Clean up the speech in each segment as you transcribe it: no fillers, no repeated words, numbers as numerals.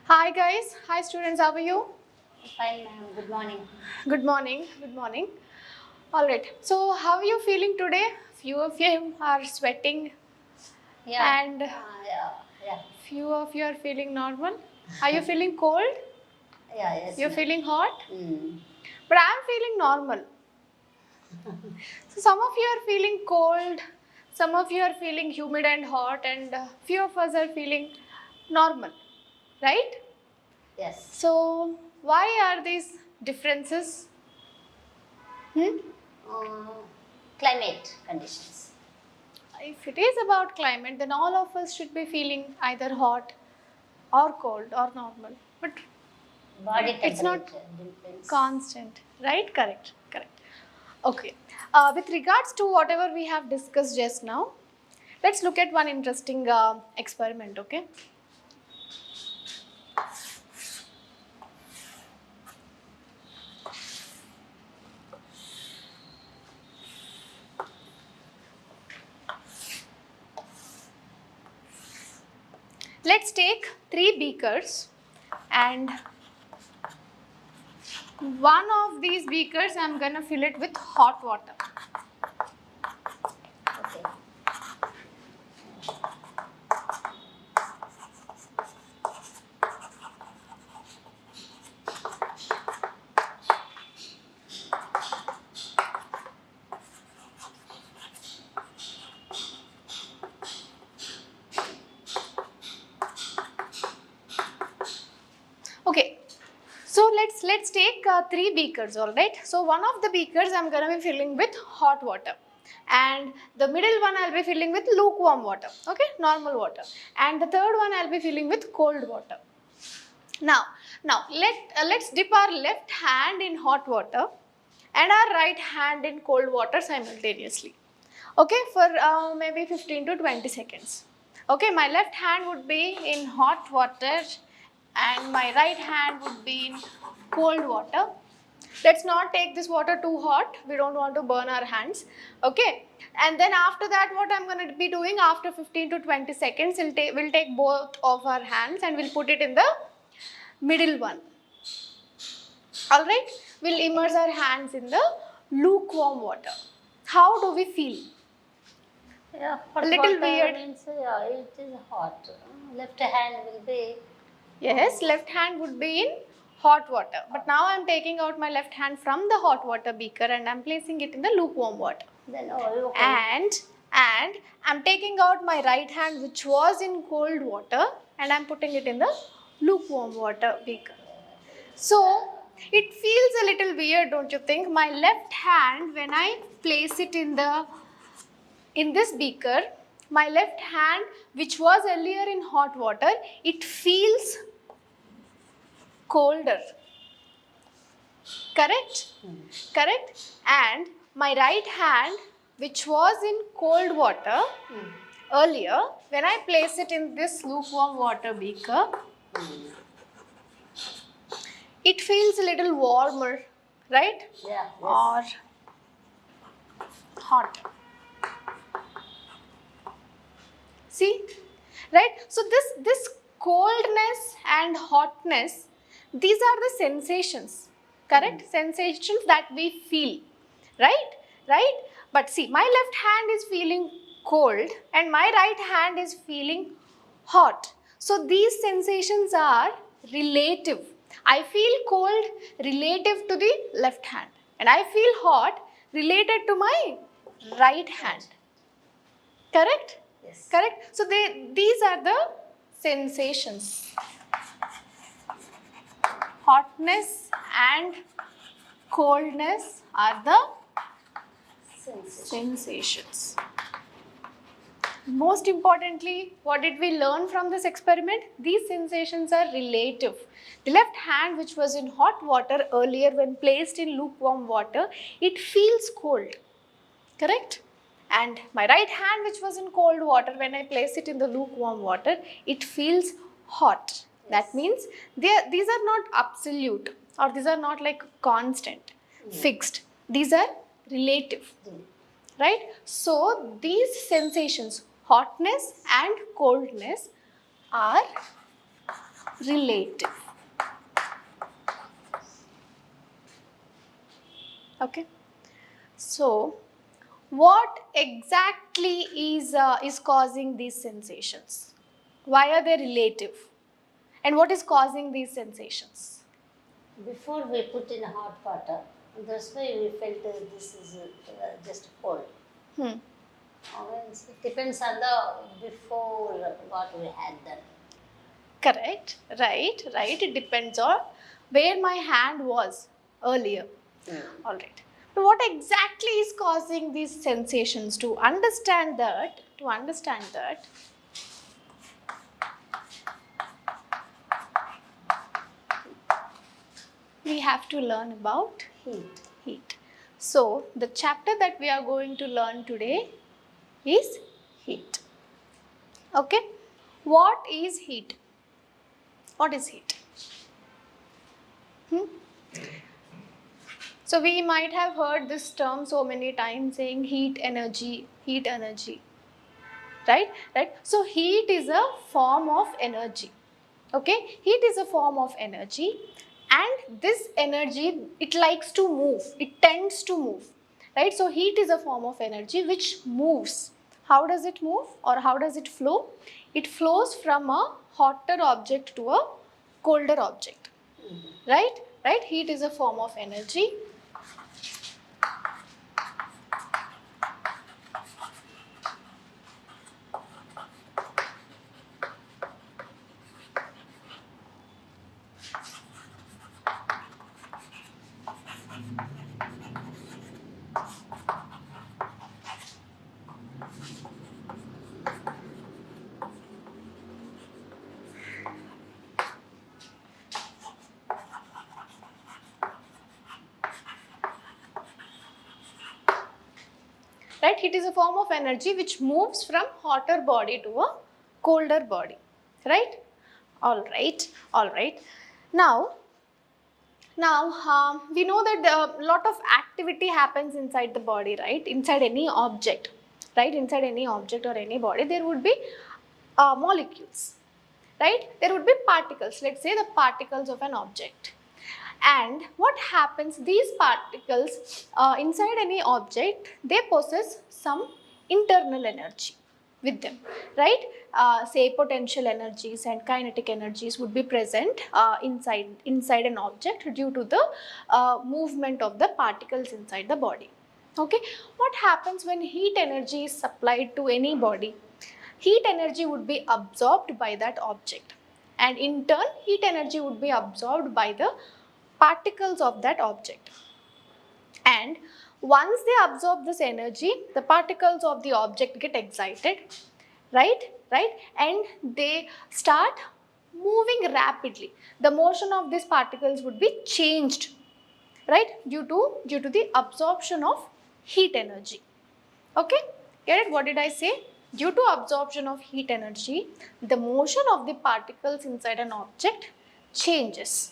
Hi guys, hi students, how are you? Fine, ma'am. Good morning. Good morning, good morning. Alright, so how are you feeling today? Few of you are sweating Yeah. and Yeah. few of you are feeling normal. Are you feeling cold? Yeah, yes. You're ma'am. feeling hot? Mm. But I'm feeling normal. So some of you are feeling cold, some of you are feeling humid and hot, and few of us are feeling normal, right? Yes. So why are these differences? Hmm? Uh, Climate conditions. If it is about climate, then all of us should be feeling either hot or cold or normal. But Body it's not temperature depends. constant, right? Correct, correct. Okay. With regards to whatever we have discussed just now, let's look at one interesting experiment, okay? Let's take 3 beakers, and one of these beakers I'm gonna fill it with hot water. Okay. Okay, so let's take 3 beakers, all right. So one of the beakers I'm gonna be filling with hot water, and the middle one I'll be filling with lukewarm water, okay, normal water, and the third one I'll be filling with cold water. Now, let's dip our left hand in hot water and our right hand in cold water simultaneously. Okay, for maybe 15 to 20 seconds. Okay, my left hand would be in hot water and my right hand would be in cold water. Let's not take this water too hot. We don't want to burn our hands. Okay, and then after that, what I'm going to be doing after 15 to 20 seconds, we'll take both of our hands and we'll put it in the middle one. All right, we'll immerse our hands in the lukewarm water. How do we feel? Yeah, A hot little water weird. means it is hot. Left hand will be. Yes, left hand would be in hot water. But now I'm taking out my left hand from the hot water beaker and I'm placing it in the lukewarm water. Then okay. And I'm taking out my right hand which was in cold water and I'm putting it in the lukewarm water beaker. So it feels a little weird, don't you think? My left hand, when I place it in this beaker, my left hand which was earlier in hot water, it feels colder. Correct? Correct? And my right hand which was in cold water earlier, when I place it in this lukewarm water beaker, it feels a little warmer, right? Yeah. Yes. Or hot. See, right? So this coldness and hotness, these are the sensations, correct? Sensations that we feel, right? Right? But see, my left hand is feeling cold and my right hand is feeling hot. So these sensations are relative. I feel cold relative to the left hand and I feel hot related to my right hand. Correct? Yes. Correct? So these are the sensations. Hotness and coldness are the sensations. Most importantly, what did we learn from this experiment? These sensations are relative. The left hand which was in hot water earlier, when placed in lukewarm water, it feels cold. Correct? And my right hand which was in cold water, when I place it in the lukewarm water, it feels hot. Yes. That means these are not absolute, or these are not like constant, fixed. These are relative, right? So these sensations, hotness and coldness, are relative. Okay. So, what exactly is causing these sensations? Why are they relative? And what is causing these sensations? Before we put in hot water, that's why we felt this is just cold. Hmm. It depends on the before what we had done. Correct. Right. Right. It depends on where my hand was earlier. All right. But what exactly is causing these sensations? To understand that, we have to learn about Heat. heat. So, the chapter that we are going to learn today is heat. Okay? What is heat? What is heat? Hmm? So, we might have heard this term so many times saying heat energy, right? So, heat is a form of energy. Okay? Heat is a form of energy, and this energy, it likes to move, it tends to move, right? So, heat is a form of energy which moves. How does it move or how does it flow? It flows from a hotter object to a colder object, right? Right? Heat is a form of energy. Right? Heat is a form of energy which moves from hotter body to a colder body, right? All right, all right. Now, we know that a lot of activity happens inside the body, right? Inside any object, right? Inside any object or any body, there would be molecules, right? There would be particles. Let's say the particles of an object. And what happens, these particles inside any object, they possess some internal energy with them, right? Say potential energies and kinetic energies would be present inside an object due to the movement of the particles inside the body. Okay, what happens when heat energy is supplied to any body? Heat energy would be absorbed by that object, and in turn heat energy would be absorbed by the particles of that object. And once they absorb this energy, the particles of the object get excited, right, and they start moving rapidly. The motion of these particles would be changed, right, due to the absorption of heat energy. Okay, get it? What did I say? Due to absorption of heat energy, the motion of the particles inside an object changes.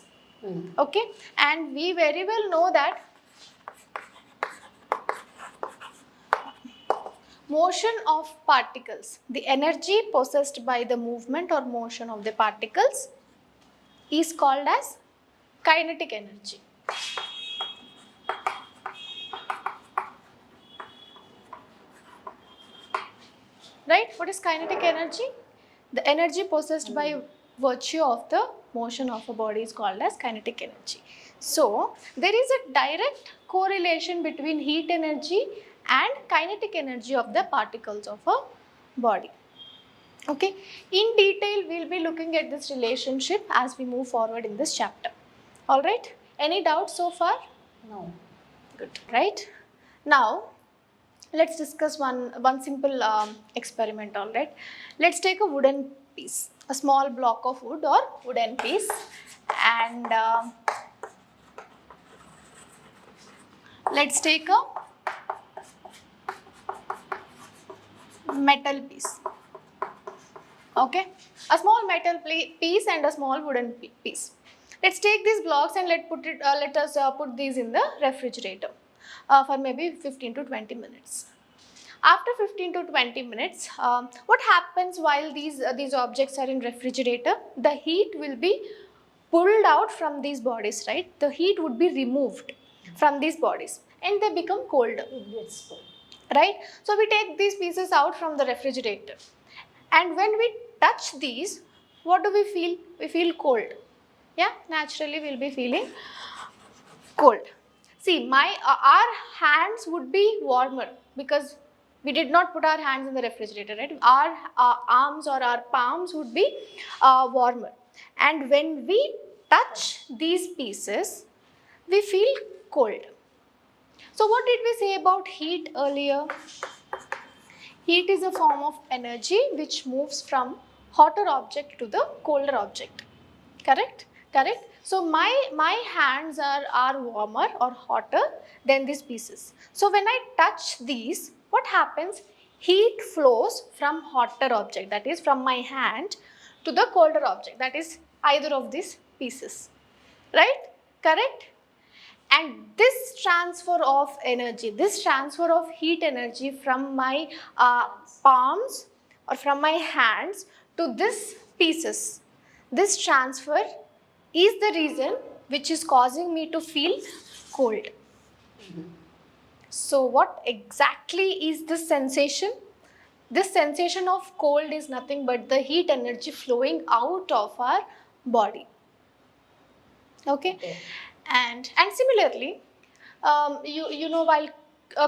Okay, and we very well know that motion of particles, the energy possessed by the movement or motion of the particles, is called as kinetic energy. Right? What is kinetic energy? The energy possessed by virtue of the motion of a body is called as kinetic energy. So, there is a direct correlation between heat energy and kinetic energy of the particles of a body. Okay, in detail we will be looking at this relationship as we move forward in this chapter. Alright, any doubts so far? No. Good, right? Now, let's discuss one simple experiment. All right, let's take a wooden piece, a small block of wood or wooden piece, and let's take a metal piece. Okay, a small metal piece and a small wooden piece. Let's take these blocks and let us put these in the refrigerator for maybe 15 to 20 minutes. After 15 to 20 minutes, what happens while these objects are in refrigerator? The heat will be pulled out from these bodies, right? The heat would be removed from these bodies and they become colder, It gets cold. right? So we take these pieces out from the refrigerator, and when we touch these, what do we feel? We feel cold. Yeah, naturally we'll be feeling cold. See, our hands would be warmer because we did not put our hands in the refrigerator, right? Our arms or our palms would be warmer, and when we touch these pieces, we feel cold. So what did we say about heat earlier? Heat is a form of energy which moves from hotter object to the colder object. Correct? Correct? So my hands are warmer or hotter than these pieces. So when I touch these, what happens? Heat flows from hotter object, that is from my hand, to the colder object, that is either of these pieces. Right? Correct? And this transfer of energy, this transfer of heat energy from my palms or from my hands to these pieces, this transfer is the reason which is causing me to feel cold. So what exactly is this sensation? This sensation of cold is nothing but the heat energy flowing out of our body. Okay. And similarly, you know, while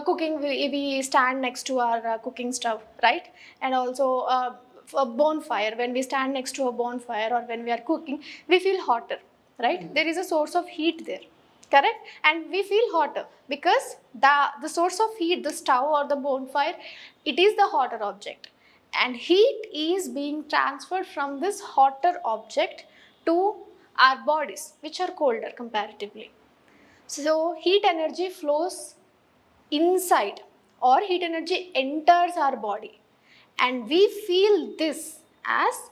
cooking, we stand next to our cooking stove, right? And also a bonfire, when we stand next to a bonfire or when we are cooking, we feel hotter, right? There is a source of heat there, correct? And we feel hotter because the source of heat, the stove or the bonfire, it is the hotter object, and heat is being transferred from this hotter object to our bodies, which are colder comparatively. So heat energy flows inside, or heat energy enters our body, and we feel this as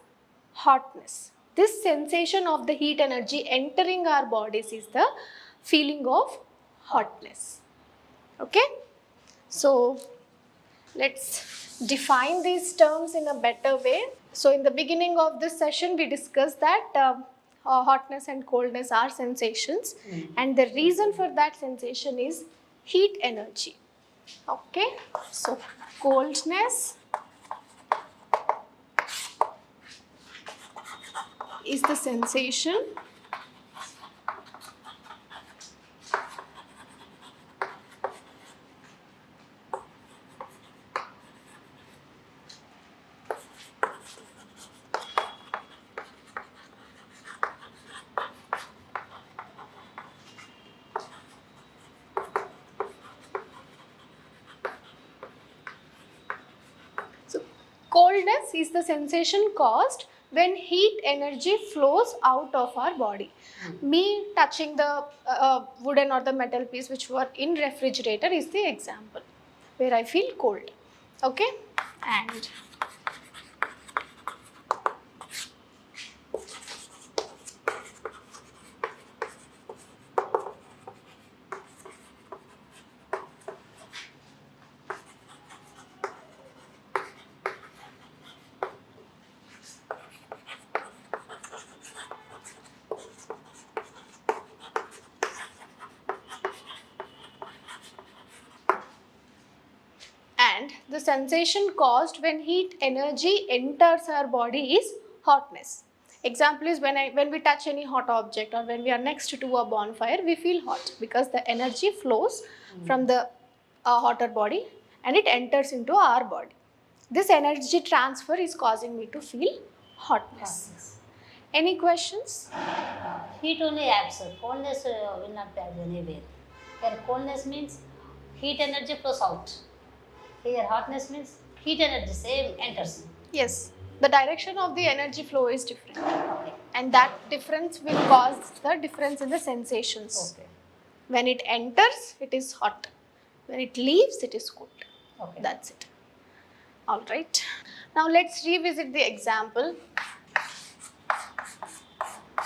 hotness. This sensation of the heat energy entering our bodies is the feeling of hotness. Okay? So let's define these terms in a better way. So in the beginning of this session, we discussed that hotness and coldness are sensations, and the reason for that sensation is heat energy. Okay, so coldness is the sensation coldness is the sensation caused when heat energy flows out of our body. Me touching the wooden or the metal piece which were in refrigerator is the example where I feel cold. Okay, and the sensation caused when heat energy enters our body is hotness. Example is when we touch any hot object or when we are next to a bonfire, we feel hot because the energy flows from the hotter body and it enters into our body. This energy transfer is causing me to feel hotness. Any questions? Heat only absorbs. Coldness will not be anywhere. Here coldness means heat energy flows out. Here hotness means heat energy same enters. Yes, the direction of the energy flow is different. Okay. And that difference will cause the difference in the sensations. Okay. When it enters, it is hot. When it leaves, it is cold. Okay. That's it. All right. Now let's revisit the example.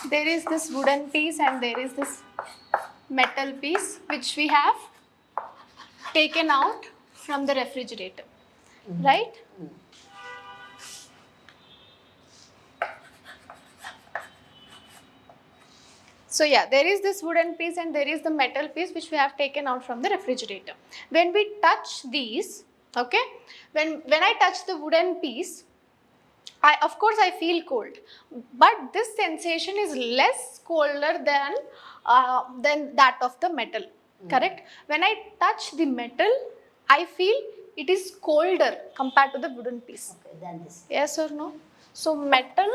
There is this wooden piece and there is this metal piece which we have taken out from the refrigerator. right? So yeah, there is this wooden piece and there is the metal piece which we have taken out from the refrigerator. When we touch these, okay, when I touch the wooden piece, of course I feel cold, but this sensation is less colder than that of the metal. Correct? When I touch the metal, I feel it is colder compared to the wooden piece. Okay, then this. Yes or no? So metal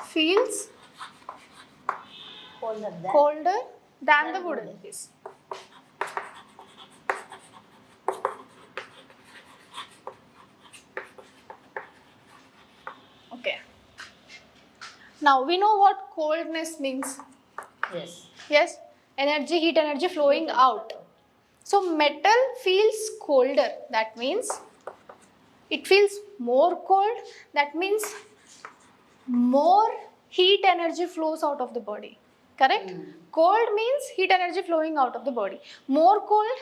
feels Colder than the than wooden wooden. piece. Okay. Now we know what coldness means. Yes. Yes? Energy, heat energy flowing out. So metal feels colder. That means it feels more cold. That means more heat energy flows out of the body. Correct? Cold means heat energy flowing out of the body. More cold,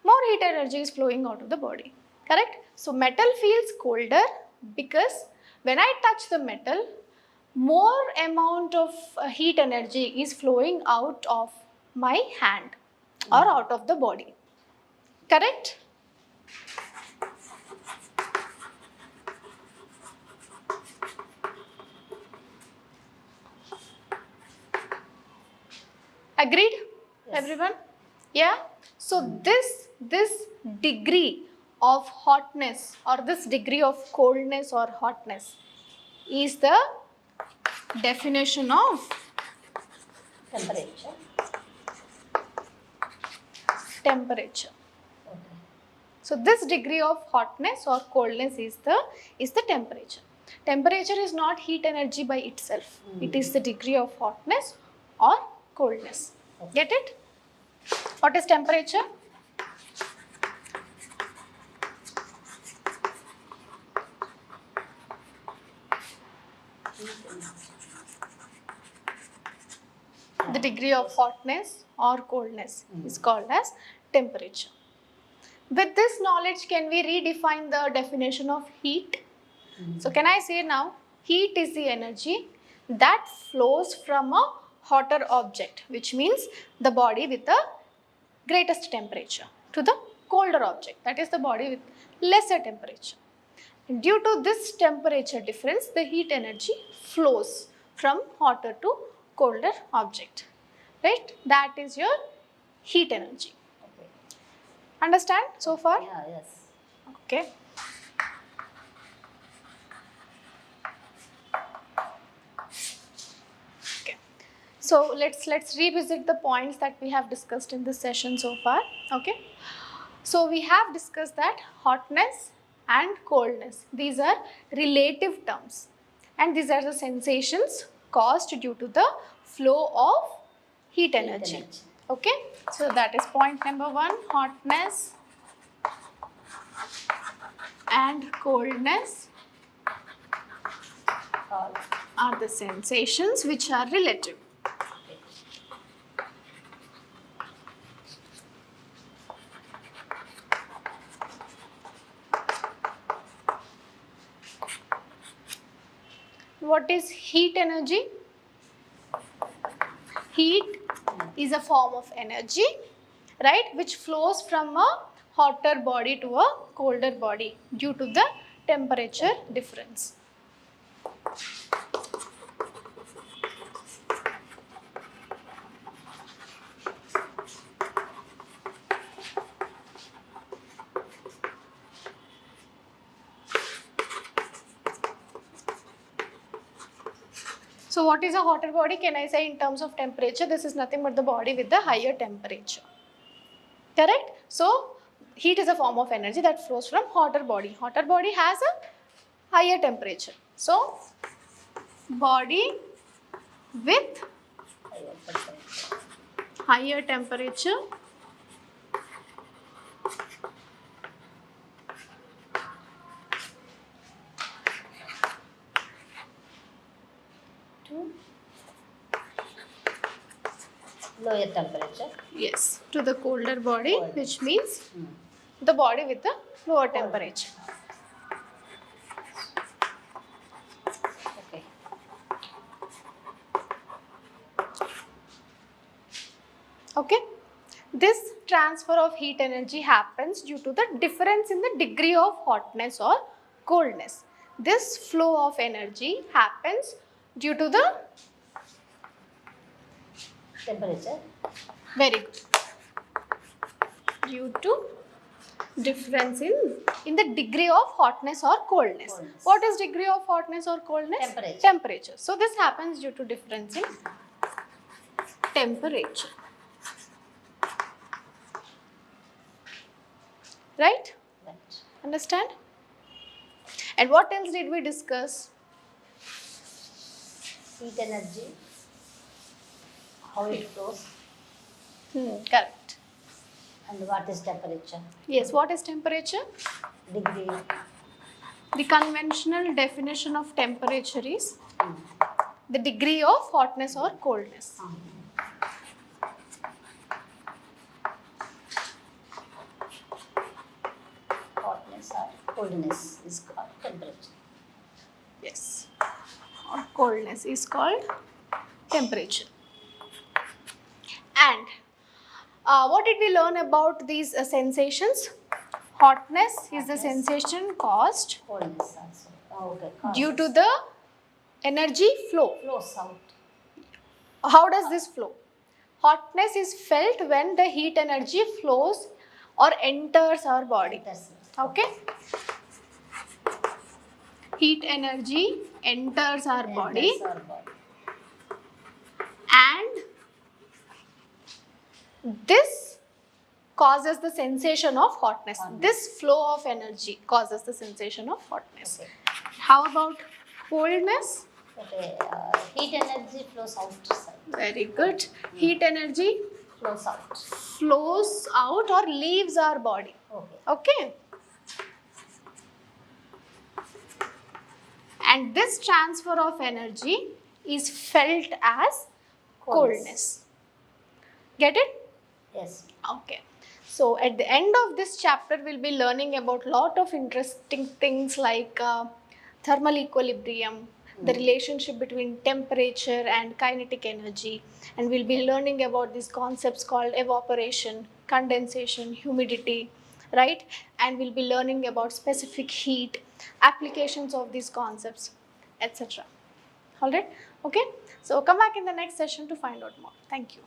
more heat energy is flowing out of the body. Correct? So metal feels colder because when I touch the metal, more amount of heat energy is flowing out of my hand or out of the body. Correct? Agreed? Yes. Everyone? Yeah? So this degree of hotness or this degree of coldness or hotness is the definition of Temperature. temperature. Okay. So this degree of hotness or coldness is the temperature. Temperature is not heat energy by itself. It is the degree of hotness or coldness. Get it? What is temperature? The degree of hotness or coldness is called as temperature. With this knowledge, can we redefine the definition of heat? So can I say now, heat is the energy that flows from a hotter object, which means the body with the greatest temperature, to the colder object, that is the body with lesser temperature. Due to this temperature difference, the heat energy flows from hotter to colder object. Right? That is your heat energy. Okay. Understand so far? Yeah, yes. Okay. Okay. So let's revisit the points that we have discussed in this session so far. Okay. So we have discussed that hotness and coldness, these are relative terms, and these are the sensations caused due to the flow of heat energy. Okay, so that is point number 1, hotness and coldness All. are the sensations which are relative. Okay. What is heat energy? Heat is a form of energy, right, which flows from a hotter body to a colder body due to the temperature difference. So what is a hotter body? Can I say in terms of temperature? This is nothing but the body with the higher temperature. Correct? So heat is a form of energy that flows from hotter body. Hotter body has a higher temperature. So body with higher temperature lower temperature. Yes, to the colder body, Cold. which means Mm. the body with the lower temperature. Okay. Okay. This transfer of heat energy happens due to the difference in the degree of hotness or coldness. This flow of energy happens due to the, Temperature. very good, due to difference in the degree of hotness or coldness. Coldness. What is degree of hotness or coldness? Temperature. Temperature. So this happens due to difference in temperature. Right? Right. Understand? And what else did we discuss? Heat energy. How it flows. Correct. And what is temperature? Yes, what is temperature? Degree. The conventional definition of temperature is Mm. the degree of hotness or coldness. Hotness or coldness is called temperature. Yes. Or coldness is called temperature. And what did we learn about these sensations? Hotness is the Hotness. sensation caused Coldness also. Oh, okay. Causes. due to the energy flow. Flows out. How does this flow? Hotness is felt when the heat energy flows or enters our body. Enters. Okay? Heat energy enters our body Enters our body. and this causes the sensation of hotness. Hotness. This flow of energy causes the sensation of hotness. Okay. How about coldness? Okay. Heat energy flows outside. Very good. Heat energy Flows out. flows out or leaves our body. Okay. Okay. And this transfer of energy is felt as coldness. Get it? Yes. Okay. So at the end of this chapter, we'll be learning about lot of interesting things like thermal equilibrium, the relationship between temperature and kinetic energy, and we'll be learning about these concepts called evaporation, condensation, humidity, right? And we'll be learning about specific heat, applications of these concepts, etc. All right? Okay? So come back in the next session to find out more. Thank you.